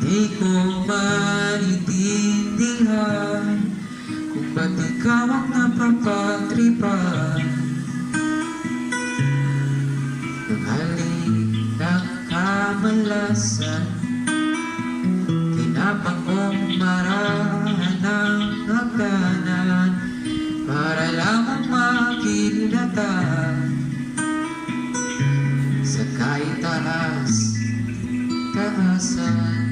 Di ko maintindihan kung ba't ikaw ang napapatripan ng halik ng kamalasan. Kinapang kong marahan ng hagdanan para lamang makilatan sa kahit taasan.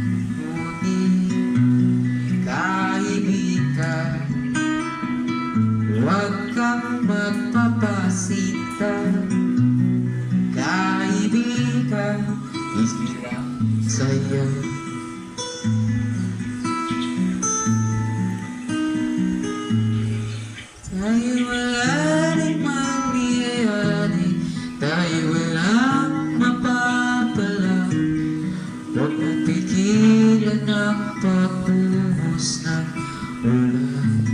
Ngunit kaibigan, huwag kang magpapasita. Kaibigan, isang sa'yo. Tayo wala rin mangyayari, tayo walang mapapala. Huwag mong pigilan ang pagbuhos ng ulan.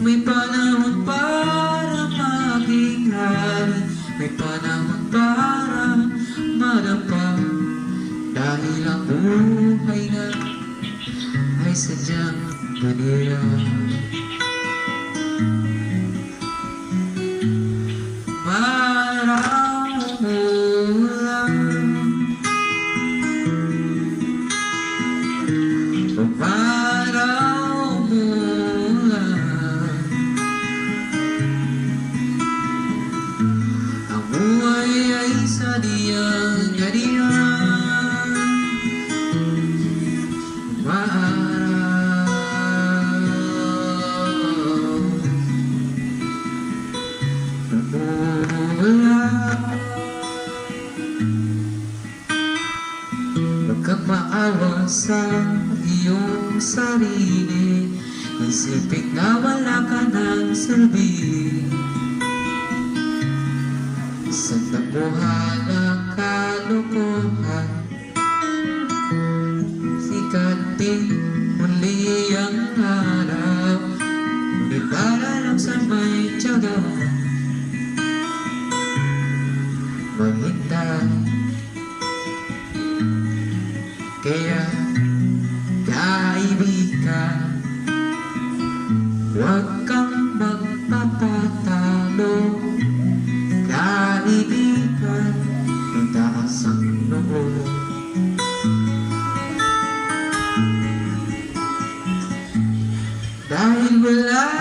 May panahon para maging hari, may panahon para madapa. Dahil ang buhay na ay sadyang ganira. Pumaraw mula ang buhay ay sadyang ganira. Huwag kang maawa sa iyong sarili, isipin na wala ka ng silbi. Sa tabuhalang kalokohan, sikatin muli ang araw. Ngunit para lang sa may tiyaga maghintay. Kaya kaibigan, huwag kang magpapatalo. Kaibigan, itaas ang noo. Dahil wala